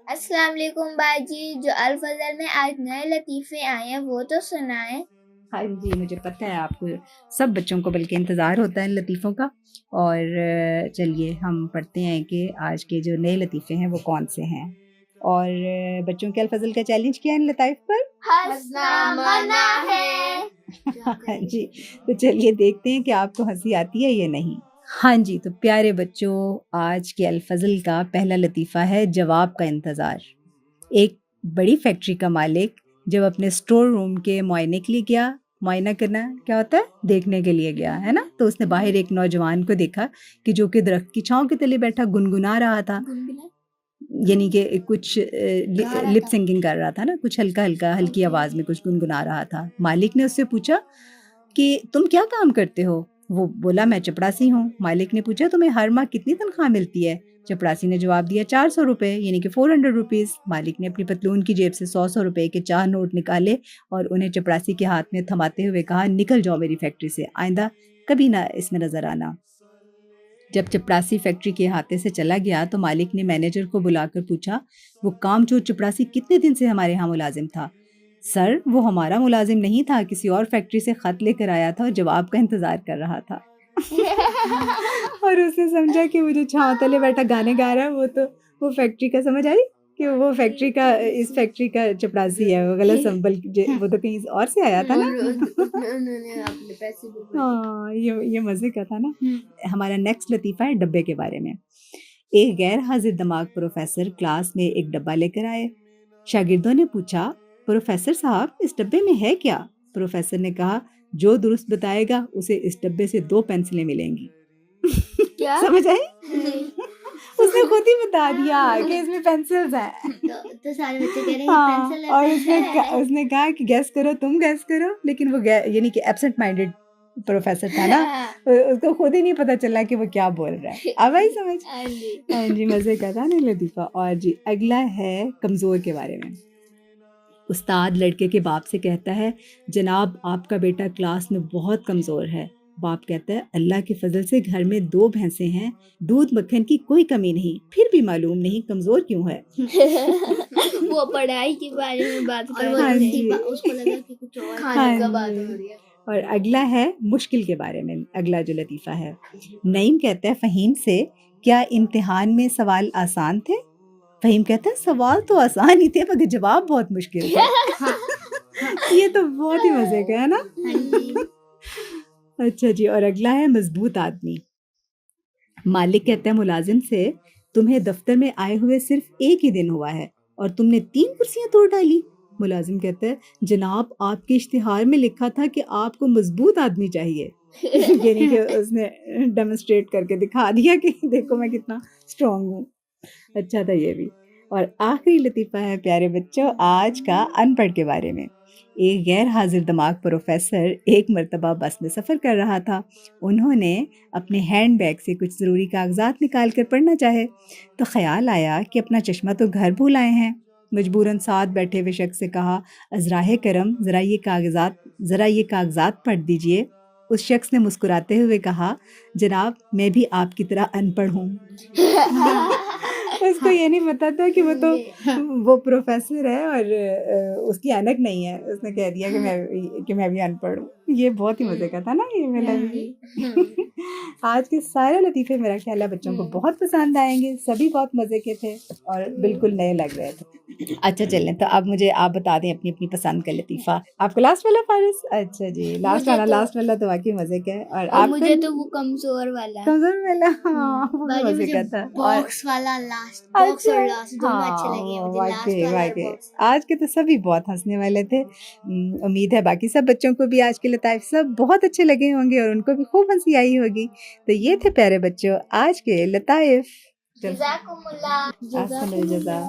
السلام علیکم باجی. جو الفضل میں آج نئے لطیفے آئے ہیں وہ تو سنائیں. ہاں جی، مجھے پتہ ہے آپ کو سب بچوں کو بلکہ انتظار ہوتا ہے ان لطیفوں کا. اور چلیے ہم پڑھتے ہیں کہ آج کے جو نئے لطیفے ہیں وہ کون سے ہیں. اور بچوں کے الفضل کا چیلنج کیا ہے ان لطائف پر؟ ہنسنا منع ہے. جی تو چلیے دیکھتے ہیں کہ آپ کو ہنسی آتی ہے یا نہیں. ہاں جی، تو پیارے بچوں، آج کے الفضل کا پہلا لطیفہ ہے جواب کا انتظار. ایک بڑی فیکٹری کا مالک جب اپنے اسٹور روم کے معائنے کے لیے گیا، معائنہ کرنا کیا ہوتا ہے؟ دیکھنے کے لیے گیا ہے نا. تو اس نے باہر ایک نوجوان کو دیکھا کہ جو کہ درخت کی چھاؤں کے تلے بیٹھا گنگنا رہا تھا، یعنی کہ کچھ لپ سنگنگ کر رہا تھا نا، کچھ ہلکی آواز میں کچھ گنگنا رہا تھا. مالک نے اس سے پوچھا کہ تم کیا کام کرتے ہو؟ وہ بولا میں چپڑاسی ہوں. مالک نے پوچھا تمہیں ہر ماہ کتنی تنخواہ ملتی ہے؟ چپڑاسی نے جواب دیا 400 روپے، یعنی کہ 400 روپیز. مالک نے اپنی پتلون کی جیب سے 100 روپے کے 4 نوٹ نکالے اور انہیں چپڑاسی کے ہاتھ میں تھماتے ہوئے کہا نکل جاؤ میری فیکٹری سے، آئندہ کبھی نہ اس میں نظر آنا. جب چپڑاسی فیکٹری کے احاطے سے چلا گیا تو مالک نے مینیجر کو بلا کر پوچھا وہ کام چور چپڑاسی کتنے دن سے ہمارے ہاں ملازم تھا؟ سر وہ ہمارا ملازم نہیں تھا، کسی اور فیکٹری سے خط لے کر آیا تھا اور جواب کا انتظار کر رہا تھا. اور اس نے سمجھا کہ وہ جو چھاؤں تلے بیٹھا گانے گا رہا ہے وہ فیکٹری کا، سمجھ آئی کہ وہ فیکٹری کا، اس فیکٹری کا چپڑاسی ہے. وہ غلط سنبل، وہ تو کہیں اور سے آیا تھا نا. ہاں یہ مزے کا تھا نا. ہمارا نیکسٹ لطیفہ ہے ڈبے کے بارے میں. ایک غیر حاضر دماغ پروفیسر کلاس میں ایک ڈبہ لے کر آئے. شاگردوں نے پوچھا پروفیسر صاحب اس ڈبے میں ہے کیا؟ پروفیسر نے کہا جو درست بتائے گا اسے اس ڈبے سے 2 پینسلیں ملیں گی. سمجھ آئی؟ اس نے خود ہی بتا دیا کہ اس میں پینسلز ہیں. تو سارے بچے کہہ رہے ہیں پینسل ہے. اور اس نے کہا کہ گیس کرو، تم گیس کرو. لیکن وہ یعنی کہ ایبسنٹ مائنڈیڈ پروفیسر تھا نا، اس کو خود ہی نہیں پتا چلا کہ وہ کیا بول رہا ہے. اب آئی سمجھ؟ ہاں جی، مزے کا تھا نا لطیفہ. اور جی اگلا ہے کمزور کے بارے میں. استاد لڑکے کے باپ سے کہتا ہے جناب آپ کا بیٹا کلاس میں بہت کمزور ہے. باپ کہتا ہے اللہ کے فضل سے گھر میں 2 بھینسیں ہیں، دودھ مکھن کی کوئی کمی نہیں، پھر بھی معلوم نہیں کمزور کیوں ہے. وہ پڑھائی کے بارے میں بات کر رہے تھے، اس کو لگا کہ کچھ اور کھانے کا بات ہو رہی ہے. اور اگلا ہے مشکل کے بارے میں. اگلا جو لطیفہ ہے، نعیم کہتا ہے فہیم سے کیا امتحان میں سوال آسان تھے؟ فہیم کہتا ہے سوال تو آسان ہی تھے مگر جواب بہت مشکل تھا. یہ تو بہت ہی مزے کا ہے نا. اچھا جی، اور اگلا ہے مضبوط آدمی. مالک کہتا ہے ملازم سے تمہیں دفتر میں آئے ہوئے صرف 1 ہی دن ہوا ہے اور تم نے 3 کرسیاں توڑ ڈالی. ملازم کہتا ہے جناب آپ کے اشتہار میں لکھا تھا کہ آپ کو مضبوط آدمی چاہیے. یعنی کہ اس نے ڈیمونسٹریٹ کر کے دکھا دیا کہ دیکھو میں کتنا اسٹرانگ ہوں. اچھا تھا یہ بھی. اور آخری لطیفہ ہے پیارے بچوں آج کا ان پڑھ کے بارے میں. ایک غیر حاضر دماغ پروفیسر ایک مرتبہ بس میں سفر کر رہا تھا. انہوں نے اپنے ہینڈ بیگ سے کچھ ضروری کاغذات نکال کر پڑھنا چاہے تو خیال آیا کہ اپنا چشمہ تو گھر بھول آئے ہیں. مجبوراً ساتھ بیٹھے ہوئے شخص سے کہا ازراہ کرم ذرا یہ کاغذات پڑھ دیجئے. اس شخص نے مسکراتے ہوئے کہا جناب میں بھی آپ کی طرح ان پڑھ ہوں. اس کو یہ نہیں پتا تھا کہ وہ پروفیسر ہے اور اس کی اینک نہیں ہے. اس نے کہہ دیا کہ میں بھی ان پڑھ ہوں. یہ بہت ہی مزے کا تھا نا یہ میرا بھی. آج کے سارے لطیفے میرا خیال ہے بچوں کو بہت پسند آئیں گے. سبھی بہت مزے کے تھے اور بالکل نئے لگ رہے تھے. اچھا چلیں تو اب مجھے آپ بتا دیں اپنی اپنی پسند کا لطیفہ. آپ کو لاسٹ والا فارس؟ اچھا جی لاسٹ والا تو واقعی مزے کا ہے. اور آپ مجھے تو وہ کمزور والا ہاں وہ مزے کا تھا. باکس والا لاسٹ، باکس اور لاسٹ دونوں اچھے لگے مجھے. لاسٹ والا آج کے تو سبھی بہت ہنسنے والے تھے. امید ہے باقی سب بچوں کو بھی آج کے لطائف سب بہت اچھے لگے ہوں گے اور ان کو بھی خوب ہنسی آئی ہوگی. تو یہ تھے پیارے بچوں آج کے لطائف. جزاکم اللہ. احسن الجزا.